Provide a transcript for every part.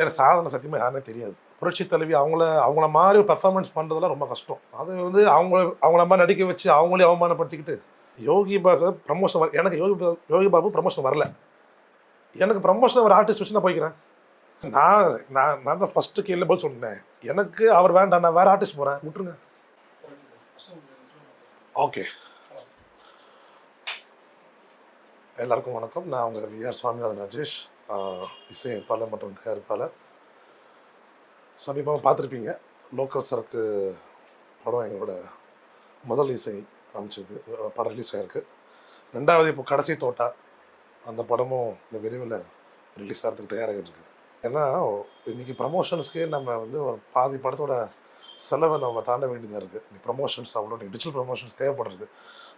எனக்கு சாதனை சத்தியமா யாருன்னே தெரியாது. புரட்சி தலைவி அவங்கள மாரி பெர்ஃபார்மன்ஸ் பண்றதெல்லாம் ரொம்ப கஷ்டம். அது வந்து அவங்கள மாரி நடிக்க வச்சு அவங்களே அவமானப்படுத்திக்கிட்டு, யோகி பாபு ப்ரமோஷன் எனக்கு யோகி பாபு ப்ரமோஷன் வரல. எனக்கு ப்ரமோஷன் ஒரு ஆர்டிஸ்ட் வச்சு நான் போய்க்கிறேன். நான் நான் நான் தான் ஃபர்ஸ்ட் கேள்வியில பதில் சொன்னேன். எனக்கு அவர் வேண்டாம். நான் வேற ஆர்டிஸ்ட் போறேன். விட்டுருங்க. ஓகே. எல்லாருக்கும் வணக்கம். நான் உங்க வி.ஆர். சுவாமிநாதன் ராஜேஷ். இசையமைப்பாளர் மற்றும் தயாரிப்பாளர். சமீபமா பார்த்துருப்பீங்க. லோக்கல் சரக்கு படம் எங்களோட முதல் இசை அமைச்சது. படம் ரிலீஸ் ஆயிருக்கு. 2வது இப்போ கடைசி தோட்டா அந்த படமும் இந்த விரைவில் ரிலீஸ் ஆகிறதுக்கு தயாராகிட்டு இருக்கு. ஏன்னா இன்னைக்கு ப்ரமோஷன்ஸ்க்கே நம்ம வந்து ஒரு பாதி படத்தோட செலவை நம்ம தாண்ட வேண்டியதாக இருக்குது. ப்ரமோஷன்ஸ் அவ்வளோ டிஜிட்டல் ப்ரமோஷன்ஸ் தேவைப்படுறது.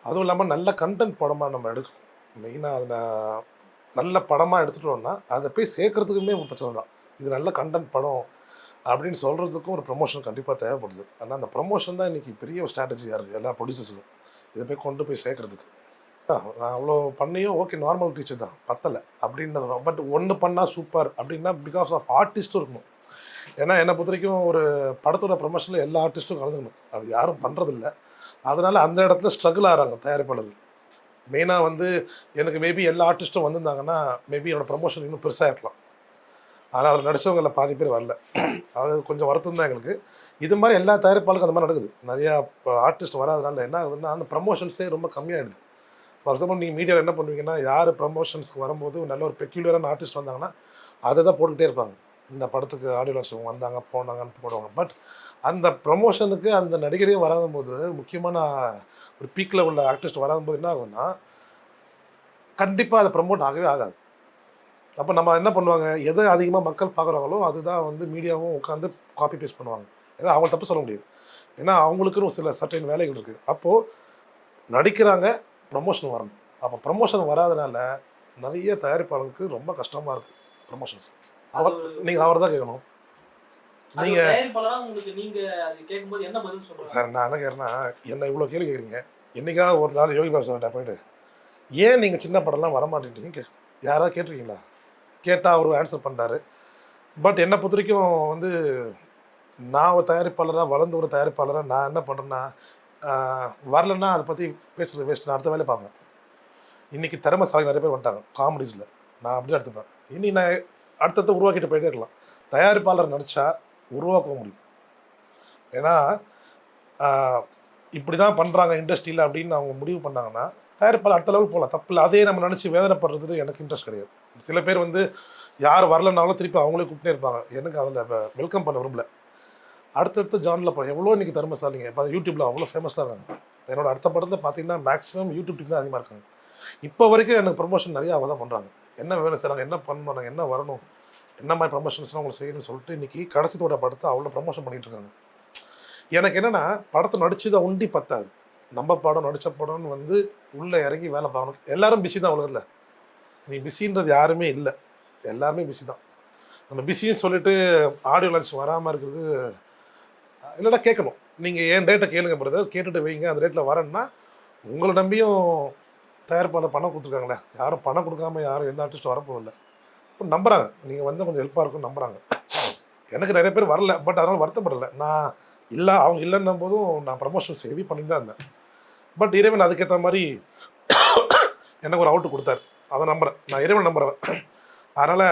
அதுவும் இல்லாமல் நல்ல கண்டென்ட் படமாக நம்ம எடுக்கணும். மெயினாக அதில் நல்ல படமாக எடுத்துட்டோம்னா அதை போய் சேர்க்கறதுக்குமே ஒரு பிரச்சனை தான். இது நல்ல கண்டென்ட் படம் அப்படின்னு சொல்கிறதுக்கும் ஒரு ப்ரமோஷன் கண்டிப்பாக தேவைப்படுது. ஆனால் அந்த ப்ரமோஷன் தான் இன்றைக்கி பெரிய ஒரு ஸ்ட்ராட்டஜியாக இருக்குது எல்லா ப்ரொடியூசர்ஸுக்கும். இதை போய் கொண்டு போய் சேர்க்கறதுக்கு. நான் அவ்வளோ பண்ணியும் ஓகே நார்மல் டீச்சர் தான் பத்தலை அப்படின்னு சொல்லுவேன். பட் ஒன்று பண்ணால் சூப்பர் அப்படின்னா பிகாஸ் ஆஃப் ஆர்டிஸ்ட்டும் இருக்கணும். ஏன்னா என்னை பொறுத்த வரைக்கும் ஒரு படத்தோட ப்ரமோஷனில் எல்லா ஆர்டிஸ்ட்டும் கலந்துக்கணும். அது யாரும் பண்ணுறதில்ல. அதனால் அந்த இடத்துல ஸ்ட்ரகிள் ஆகிறாங்க தயாரிப்பாளர்கள். மெயினாக வந்து எனக்கு மேபி எல்லா ஆர்டிஸ்ட்டும் வந்திருந்தாங்கன்னா மேபி என்னோடய ப்ரமோஷன் இன்னும் பெருசாக இருக்கலாம். ஆனால் அதில் நடித்தவங்களில் பாதி பேர் வரல. அது கொஞ்சம் வருத்தம் தான் எங்களுக்கு. இது மாதிரி எல்லா தயாரிப்பாளருக்கும் அந்த மாதிரி நடக்குது. நிறையா இப்போ ஆர்டிஸ்ட் வராதனால என்ன ஆகுதுன்னா அந்த ப்ரமோஷன்ஸே ரொம்ப கம்மியாகிடுது. ஃபார் எக்ஸாம்பிள் நீங்கள் மீடியாவில் என்ன பண்ணுவீங்கன்னா யார் ப்ரமோஷன்ஸ்க்கு வரும்போது நல்ல ஒரு பெக்யூலரான ஆர்டிஸ்ட் வந்தாங்கன்னா அதை தான் போட்டுக்கிட்டே இருப்பாங்க. இந்த படத்துக்கு ஆடியோ லான்ச் வந்தாங்க போனாங்கன்னு போடுவாங்க. பட் அந்த ப்ரமோஷனுக்கு அந்த நடிகரே வராத போது முக்கியமான ஒரு பீக்கில் உள்ள ஆர்டிஸ்ட் வராத போது என்ன ஆகுதுன்னா கண்டிப்பாக அதை ப்ரமோட் ஆகவே ஆகாது. அப்போ நம்ம என்ன பண்ணுவாங்க, எதை அதிகமாக மக்கள் பார்க்குறாங்களோ அதுதான் வந்து மீடியாவும் உட்காந்து காப்பி பேஸ்ட் பண்ணுவாங்க. ஏன்னா அவங்க தப்பு சொல்ல முடியாது. ஏன்னா அவங்களுக்குன்னு சில சர்டைன் வேலைகள் இருக்குது. அப்போது நடிக்கிறாங்க, ப்ரமோஷன் வரணும். அப்போ ப்ரமோஷன் வராதனால நிறைய தயாரிப்பாளருக்கு ரொம்ப கஷ்டமாக இருக்குது ப்ரமோஷன்ஸ். நீங்கள் அவர் தான் கேட்கணும். சார் நான் என்ன கேட்குறேன்னா, என்ன இவ்வளோ கேள்வி கேட்குறீங்க. என்னைக்காவது ஒரு நாள் யோகி பாபு சார்கிட்ட போயிட்டு ஏன் நீங்கள் சின்ன படம்லாம் வரமாட்டேன்றீங்க யாராவது கேட்டிருக்கீங்களா? கேட்டால் அவர் ஆன்சர் பண்ணுறாரு. பட் என்னை பொறுத்த வரைக்கும் வந்து நான் ஒரு தயாரிப்பாளராக வளர்ந்து ஒரு தயாரிப்பாளராக நான் என்ன பண்ணுறேன்னா வரலன்னா அதை பற்றி பேசுகிறது வேஸ்ட். நான் அடுத்த வேலையை பார்ப்பேன். இன்றைக்கி திறமைசாலி நிறைய பேர் வந்துட்டாங்க காமெடிஸில். நான் அப்படி தான் எடுத்துப்பேன். இனி நான் அடுத்தடுத்து உருவாக்கிட்டு போயிட்டே இருக்கலாம். தயாரிப்பாளர் நடித்தா உருவாக்க முடியும். ஏன்னா இப்படி தான் பண்ணுறாங்க இண்டஸ்ட்ரியில் அப்படின்னு அவங்க முடிவு பண்ணாங்கன்னா தயாரிப்பாளர் அடுத்த லெவல் போகலாம். தப்பு இல்லை. அதே நம்ம நினச்சி வேதனைப்படுறது எனக்கு இன்ட்ரெஸ்ட் கிடையாது. சில பேர் வந்து யார் வரலனாலும் திருப்பி அவங்களே கூப்பிட்டே இருப்பாங்க. எனக்கு அதில் வெல்கம் பண்ண விரும்பல. அடுத்தடுத்த ஜானில் எவ்வளோ இன்றைக்கி திறமைசாலிங்க. இப்போ யூடியூப்பில் அவ்வளோ ஃபேமஸாக இருக்காங்க. என்னோட அடுத்த படத்தை பார்த்தீங்கன்னா மேக்ஸிமம் யூடியூப் டீம் தான் அதிகமாக இருக்காங்க. இப்போ வரைக்கும் எனக்கு ப்ரொமோஷன் நிறையா அவங்க தான் பண்ணுறாங்க. என்ன வேணும் சார், நாங்கள் என்ன பண்ணணும், நாங்கள் என்ன வரணும், என்ன மாதிரி ப்ரமோஷன்ஸ்லாம் உங்களுக்கு செய்யணும்னு சொல்லிட்டு இன்றைக்கி கடைசித்தோட படத்தை அவ்வளோ ப்ரமோஷன் பண்ணிகிட்டு இருக்காங்க. எனக்கு என்னென்னா படத்தை நடிச்சதை ஒண்டி பத்தாது. நம்ம படம் நடித்த படம்னு வந்து உள்ளே இறங்கி வேலை பார்க்கணும். எல்லோரும் பிஸி தான் உலகத்தில். நீ பிஸின்றது யாருமே இல்லை. எல்லாருமே பிஸி தான். நம்ம பிஸின்னு சொல்லிட்டு ஆடியோ லான்ச் வராமல் இருக்கிறது இல்லைன்னா கேட்கணும். நீங்கள் ஏன் டேட்டை கேளுங்க பிரதர், கேட்டுட்டு வைங்க. அந்த டேட்டில் வரேன்னா உங்களை நம்பியும் தயாரிப்பாளர் பணம் கொடுத்துருக்காங்களே. யாரும் பணம் கொடுக்காம யாரும் எந்த ஆர்டிஸ்ட்டும் வரப்போதில்லை. இப்போ நம்புகிறாங்க நீங்கள் வந்து கொஞ்சம் ஹெல்ப்பாக இருக்கும்னு நம்புகிறாங்க. எனக்கு நிறைய பேர் வரல. பட் அதனால் வருத்தப்படலை. நான் இல்லை அவங்க இல்லைன்னும் போதும் நான் ப்ரமோஷன்ஸ் ஹெவி பண்ணிட்டு தான் இருந்தேன். பட் இறைவன் அதுக்கேற்ற மாதிரி எனக்கு ஒரு அவுட்டு கொடுத்தாரு. அதை நம்புகிறேன். நான் இறைவன் நம்புகிறேன். அதனால்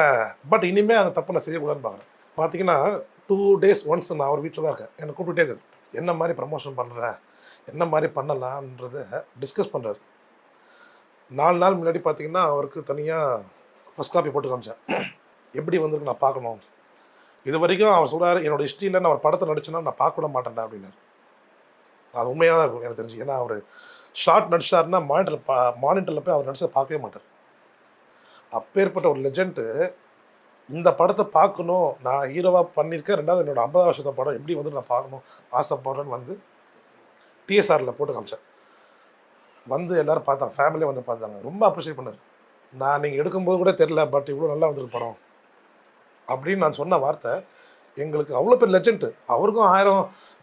பட் இனிமேல் அந்த தப்பு நான் செய்யக்கூடாதுன்னு பார்க்குறேன். பார்த்தீங்கன்னா 2 days ஒன்ஸ் நான் அவர் வீட்டில் தான் இருக்கேன். என்னை கூப்பிட்டுட்டே இருக்காரு. என்ன மாதிரி ப்ரமோஷன் பண்ணுறேன், என்ன மாதிரி பண்ணலான்றதை டிஸ்கஸ் பண்ணுறாரு. 4 நாள் முன்னாடி பார்த்தீங்கன்னா அவருக்கு தனியாக ஃபஸ்ட் காப்பி போட்டு காமிச்சேன். எப்படி வந்திருக்கு நான் பார்க்கணும். இது வரைக்கும் அவர் சொல்கிறார் என்னோடய ஹிஸ்ட்ரியில் நான் ஒரு படத்தை நடிச்சேன்னா நான் பார்க்க விட மாட்டேன்டா அப்படின்னாரு. அது உண்மையாக தான் இருக்கும் எனக்கு தெரிஞ்சு. ஏன்னா அவர் ஷார்ட் நடிச்சாருன்னா மானிட்டரில் போய் அவர் நடிச்சதை பார்க்கவே மாட்டார். அப்பேற்பட்ட ஒரு லெஜெண்டு இந்த படத்தை பார்க்கணும், நான் ஹீரோவாக பண்ணியிருக்கேன், 2வது என்னோடய 50வது வருஷத்த படம் எப்படி வந்து நான் பார்க்கணும் ஆசைப்படுறேன்னு வந்து டிஎஸ்ஆரில் போட்டு காமிச்சேன். வந்து எல்லோரும் பார்த்தாங்க, ஃபேமிலியே வந்து பார்த்தாங்க. ரொம்ப அப்ரிஷியேட் பண்ணார். நான் நீங்கள் எடுக்கும்போது கூட தெரில, பட் இவ்வளோ நல்லா வந்திருக்கு படம் அப்படின்னு நான் சொன்ன வார்த்தை எங்களுக்கு அவ்வளோ பேர் லெஜெண்டு. அவருக்கும் 1000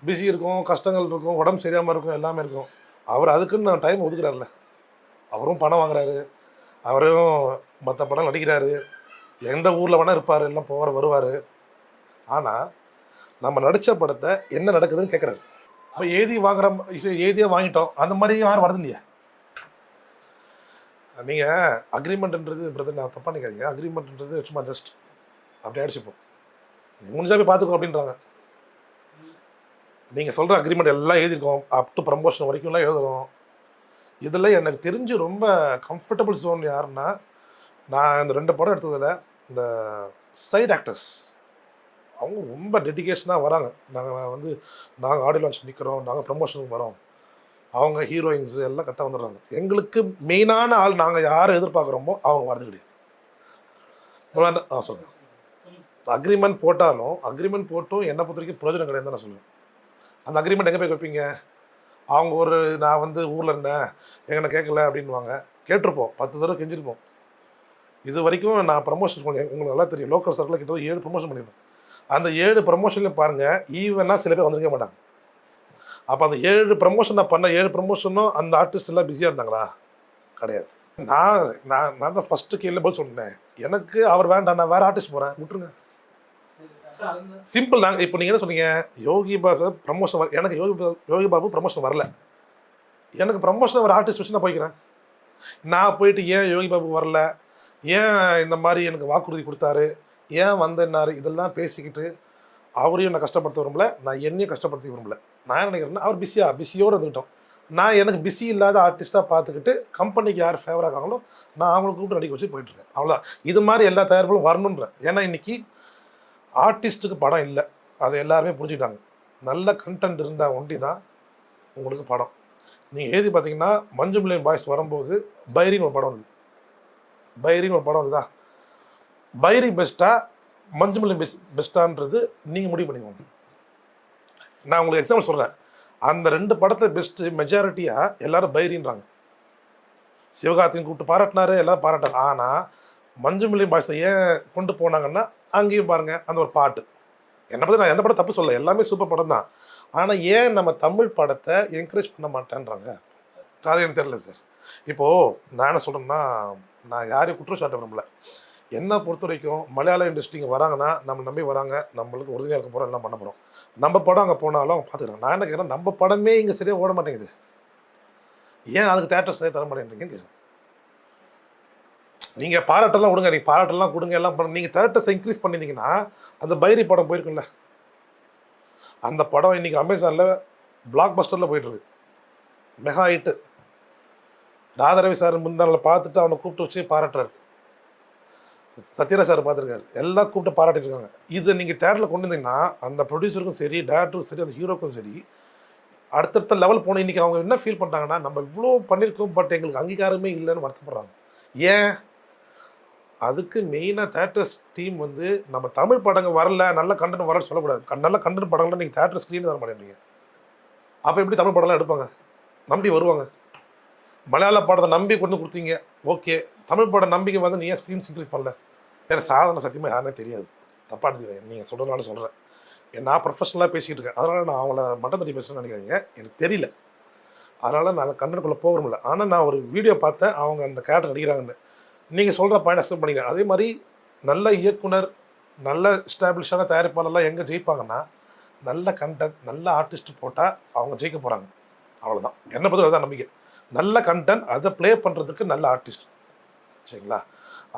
பிஸி இருக்கும், கஷ்டங்கள் இருக்கும், உடம்பு சரியாமல் இருக்கும், எல்லாமே இருக்கும். அவர் அதுக்குன்னு நான் டைம் ஒதுக்குறாருல. அவரும் பணம் வாங்குறாரு, அவரும் மற்ற படம் நடிக்கிறாரு, எந்த ஊரில் வேணால் இருப்பார், எல்லாம் போவார் வருவார். ஆனால் நம்ம நடித்த படத்தை என்ன நடக்குதுன்னு கேட்குறாரு. இப்போ ஏதி வாங்குற ஏதியாக வாங்கிட்டோம், அந்த மாதிரி யாரும் வரது இல்லையா? நீங்கள் அக்ரிமெண்ட்ன்றது பிரதர், நான் தப்பாக நினைக்காதீங்க, அக்ரிமெண்ட்ன்றது சும்மா ஜஸ்ட் அப்படியே அடிச்சுப்போம், முடிஞ்சாவே பார்த்துக்கோ அப்படின்றாங்க. நீங்கள் சொல்கிற அக்ரிமெண்ட் எல்லாம் எழுதியிருக்கோம், அப் டு ப்ரமோஷன் வரைக்கும்லாம் எழுதுகிறோம். இதில் எனக்கு தெரிஞ்சு ரொம்ப கம்ஃபர்டபுள் ஜோன் யாருன்னா, நான் இந்த 2 படம் எடுத்ததில் இந்த சைட் ஆக்டர்ஸ் அவங்க ரொம்ப டெடிகேஷனாக வராங்க. நாங்கள் ஆடியோ லான்ச் நிற்கிறோம், நாங்கள் ப்ரமோஷனுக்கு வரோம், அவங்க ஹீரோயின்ஸு எல்லாம் கரெக்டாக வந்துடுறாங்க. எங்களுக்கு மெயினான ஆள் நாங்கள் யாரை எதிர்பார்க்குறோமோ அவங்க வரது கிடையாது. சொல்லுங்கள். அக்ரிமெண்ட் போட்டாலும் அக்ரிமெண்ட் போட்டும் என்னை பொறுத்த வரைக்கும் பிரயோஜனம் கிடையாது தான் நான் சொல்லுவேன். அந்த அக்ரிமெண்ட் எங்கே போய் வைப்பீங்க? அவங்க நான் ஊரில் இருந்தேன், எங்களை கேட்கல அப்படின்வாங்க. கேட்டிருப்போம், 10 தடவை கெஞ்சிருப்போம். இது வரைக்கும் நான் ப்ரமோஷன் உங்களுக்கு நல்லா தெரியும், லோக்கல் சர்க்கிளில் கிட்ட 7 ப்ரமோஷன் பண்ணியிருப்பேன். அந்த 7 ப்ரமோஷன்லையும் பாருங்கள், ஈவனாக சில பேர் வந்திருக்க மாட்டாங்க. அப்போ அந்த 7 ப்ரமோஷன் நான் பண்ண 7 ப்ரமோஷனும் அந்த ஆர்டிஸ்ட் எல்லாம் பிஸியாக இருந்தாங்களா? கிடையாது. நான் நான் நான் தான் ஃபஸ்ட்டு கேள்வி போல் சொன்னேன், எனக்கு அவர் வேண்டாம், நான் வேறு ஆர்டிஸ்ட் போகிறேன், விட்டுருங்க. சிம்பிள். நாங்கள் இப்போ நீங்கள் என்ன சொன்னீங்க, யோகி பாபு ப்ரமோஷன் எனக்கு யோகி பாபு ப்ரமோஷன் வரல. எனக்கு ப்ரமோஷன் ஒரு ஆர்டிஸ்ட் வச்சு நான் போய்க்கிறேன். நான் போயிட்டு ஏன் யோகி பாபு வரல, ஏன் இந்த மாதிரி எனக்கு வாக்குறுதி கொடுத்தாரு, ஏன் வந்தேன்னாரு, இதெல்லாம் பேசிக்கிட்டு அவரையும் நான் கஷ்டப்படுத்த விரும்பல, நான் என்னையும் கஷ்டப்படுத்த விரும்பல. நான் என்ன நினைக்கிறேன்னா, அவர் பிஸியோடு இருந்துக்கிட்டோம். நான் எனக்கு பிஸி இல்லாத ஆர்டிஸ்ட்டாக பார்த்துக்கிட்டு கம்பெனிக்கு யார் ஃபேவராக இருக்காங்களோ நான் அவங்களை கூப்பிட்டு நடிக்க வச்சு போயிட்டுருக்கேன். அவ்வளோதான். இது மாதிரி எல்லா தயாரிப்புகளும் வரணுன்றேன். ஏன்னா இன்றைக்கி ஆர்டிஸ்ட்டுக்கு படம் இல்லை, அதை எல்லாருமே புரிஞ்சுக்கிட்டாங்க. நல்ல கண்டென்ட் இருந்தால் ஒண்டி தான் உங்களுக்கு படம். நீங்கள் எழுதி பார்த்தீங்கன்னா, மஞ்சு மில்லியன் பாய்ஸ் வரும்போது பைரின்னு ஒரு படம் வந்தது. பைரின்னு ஒரு படம் வந்துதா? பைரி பெஸ்ட்டாக மஞ்சு மில்லியன் பெஸ்ட்டான்றது நீங்கள் முடிவு பண்ணிக்கோங்க. நான் உங்களுக்கு எக்ஸாம்பிள் சொல்கிறேன். அந்த 2 படத்தை பெஸ்ட்டு மெஜாரிட்டியாக எல்லோரும் பைரின்றாங்க. சிவகார்த்திகேயன் கூப்பிட்டு பாராட்டினாரு, எல்லோரும் பாராட்டாங்க. ஆனால் மஞ்சு மில்லியன் பாய்ஸை ஏன் கொண்டு போனாங்கன்னா, அங்கேயும் பாருங்கள் அந்த ஒரு பாட்டு. என்னை பற்றி நான் எந்த படம் தப்பு சொல்ல, எல்லாமே சூப்பர் படம் தான். ஆனால் ஏன் நம்ம தமிழ் படத்தை என்கரேஜ் பண்ண மாட்டேன்றாங்க, அது எனக்கு தெரியல சார். இப்போது நான் என்ன சொல்கிறேன்னா, நான் யாரையும் குற்றச்சாட்ட விரும்பல. என்னை பொறுத்த வரைக்கும் மலையாள இண்டஸ்ட்ரிங்க வராங்கன்னா நம்ம நம்பி வராங்க, நம்மளுக்கு உறுதியாக இருக்க போகிறோம், எல்லாம் பண்ண போகிறோம். நம்ம படம் அங்கே போனாலும் அவங்க பார்த்துக்கிறாங்க. நான் என்ன கேட்குறேன், நம்ம படமே இங்கே சரியாக ஓட மாட்டேங்குது, ஏன் அதுக்கு தேட்டர் சரியாக தர மாட்டேங்கிறீங்கன்னு கேட்குறேன். நீங்கள் பாராட்டெல்லாம் விடுங்க, நீங்கள் பாராட்டெல்லாம் கொடுங்க, எல்லாம் பண்ண, நீங்கள் தேட்டர்ஸை இன்க்ரீஸ் பண்ணியிருந்தீங்கன்னா அந்த பைரி படம் போயிருக்குல்ல. அந்த படம் இன்றைக்கி அமேசானில் பிளாக் பஸ்டரில் போயிட்டுருக்கு, மெகா ஹிட்டு. ராதாரவி சார் முந்தானில் பார்த்துட்டு அவனை கூப்பிட்டு வச்சு பாராட்டுறாரு, சத்யராஜ் சார் பார்த்துருக்காரு, எல்லாம் கூப்பிட்டு பாராட்டிட்டு இருக்காங்க. இதை நீங்கள் தேட்டரில் கொண்டு வந்தீங்கன்னா அந்த ப்ரொடியூசருக்கும் சரி, டேரக்டருக்கும் சரி, அந்த ஹீரோக்கும் சரி, அடுத்தடுத்த லெவல் போன இன்றைக்கி அவங்க என்ன ஃபீல் பண்ணுறாங்கன்னா, நம்ம இவ்வளோ பண்ணியிருக்கோம் பட் எங்களுக்கு அங்கீகாரமே இல்லைன்னு வருத்தப்படுறாங்க. ஏன்? அதுக்கு மெயினாக தேட்டர்ஸ் டீம் நம்ம தமிழ் படங்கள் வரல, நல்ல கண்டென்ட் வரலன்னு சொல்லக்கூடாது. நல்ல கண்டென்ட் படங்கள்லாம் நீங்கள் தேட்டர் ஸ்க்ரீன் தர மாட்டேங்கிறீங்க. அப்போ எப்படி தமிழ் படம்லாம் எடுப்பாங்க, நம்பி வருவாங்க? மலையாள படத்தை நம்பி கொண்டு கொடுத்தீங்க, ஓகே. தமிழ் படம் நம்பிக்கை நீ ஏன் ஸ்க்ரீன்ஸ் இன்க்ரீஸ் பண்ணல? எனக்கு சாதனை சத்தியமாக யாருன்னே தெரியாது, தப்பாக எடுத்துக்கிறேன், நீங்கள் சொல்கிறதுனால சொல்கிறேன். நான் ப்ரொஃபஷனலாக பேசிக்கிட்டு இருக்கேன், அதனால் நான் அவங்கள மட்டம் தட்டி பேசுகிறேன்னு நினைக்காதீங்க, எனக்கு தெரியல. அதனால் நான் கண்டென்ட்குள்ளே போகிறோம்ல. ஆனால் நான் ஒரு வீடியோ பார்த்தேன், அவங்க அந்த கேரக்டர் நடிக்கிறாங்கன்னு. நீங்கள் சொல்கிற பாயிண்ட் அக்செப்ட் பண்ணிக்கிறேன். அதே மாதிரி நல்ல இயக்குனர், நல்ல எஸ்டாப்ளிஷான தயாரிப்பாளர்லாம் எங்கே ஜெயிப்பாங்கன்னா, நல்ல கண்டென்ட், நல்ல ஆர்டிஸ்ட் போட்டால் அவங்க ஜெயிக்க போகிறாங்க. அவ்வளோதான், என்னை பொறுத்த அதுதான் நம்பிக்கை. நல்ல கண்டென்ட், அதை ப்ளே பண்ணுறதுக்கு நல்ல ஆர்டிஸ்ட், சரிங்களா?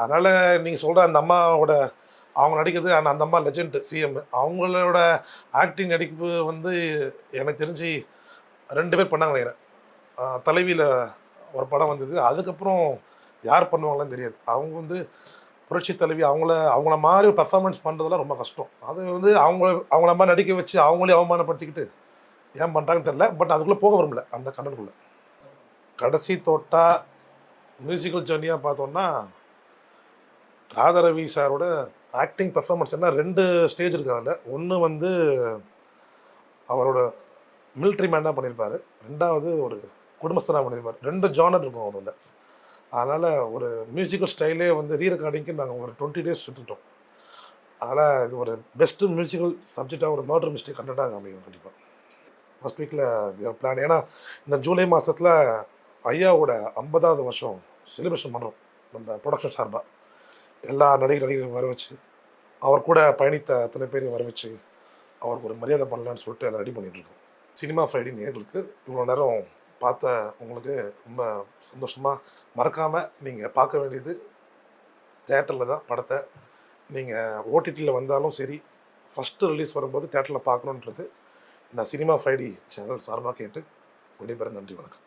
அதனால் நீங்கள் சொல்கிற அந்த அம்மாவோட அவங்க நடிக்கிறது, ஆனால் அந்த அம்மா லெஜெண்ட் சிஎம், அவங்களோட ஆக்டிங் நடிப்பு எனக்கு தெரிஞ்சு 2 பேர் பண்ணாங்க நினைக்கிறேன். தலைவியில் ஒரு படம் வந்தது, அதுக்கப்புறம் யார் பண்ணுவாங்களான்னு தெரியாது. அவங்க புரட்சி தலைவி, அவங்கள மாதிரி பர்ஃபார்மன்ஸ் பண்ணுறதுலாம் ரொம்ப கஷ்டம். அது அவங்கள மாதிரி நடிக்க வச்சு அவங்களே அவமானப்படுத்திக்கிட்டு ஏன் பண்ணுறாங்கன்னு தெரில. பட் அதுக்குள்ளே போக விரும்பல, அந்த கண்டனுக்குள்ளே. கடைசி தோட்டா மியூசிக்கல் ஜர்னியாக பார்த்தோன்னா, ராதாரவி சாரோட ஆக்டிங் பர்ஃபார்மன்ஸ் என்ன 2 ஸ்டேஜ் இருக்குது அதில். ஒன்று அவரோட மிலிட்ரி மேன் தான் பண்ணியிருப்பார், 2வது ஒரு குடும்பஸ்தனாக பண்ணியிருப்பார். 2 ஜானர் இருக்கும் அதில். அதனால் ஒரு மியூசிக்கல் ஸ்டைலே ரீ ரெக்கார்டிங்க்கு நாங்கள் ஒரு 20 days எடுத்துக்கிட்டோம். அதனால் இது ஒரு பெஸ்ட்டு மியூசிக்கல் சப்ஜெக்டாக ஒரு மர்டர் மிஸ்டேக் கண்டென்ட்டாக அமையும் கண்டிப்பாக. ஃபஸ்ட் வீக்கில் பிளான். ஏன்னா இந்த ஜூலை மாதத்தில் ஐயாவோட 50வது வருஷம் செலிப்ரேஷன் பண்ணுறோம் நம்ம ப்ரொடக்ஷன் சார்பாக. எல்லா நடிகர்களும் வர வச்சு அவர் கூட பயணித்த அத்தனை பேரையும் வர வச்சு அவருக்கு ஒரு மரியாதை பண்ணலான்னு சொல்லிட்டு எல்லாம் ரெடி பண்ணிகிட்ருக்கோம். சினிமா ஃபைடி நேயர்களுக்கு இவ்வளோ நேரம் பார்த்த உங்களுக்கு ரொம்ப சந்தோஷமாக, மறக்காமல் நீங்கள் பார்க்க வேண்டியது தியேட்டரில் தான் படத்தை. நீங்கள் ஓடிடியில் வந்தாலும் சரி, ஃபஸ்ட்டு ரிலீஸ் வரும்போது தியேட்டரில் பார்க்கணுன்றது நான் சினிமா ஃபைடி சேனல் சார்பாக கேட்டு விடைபெற நன்றி, வணக்கம்.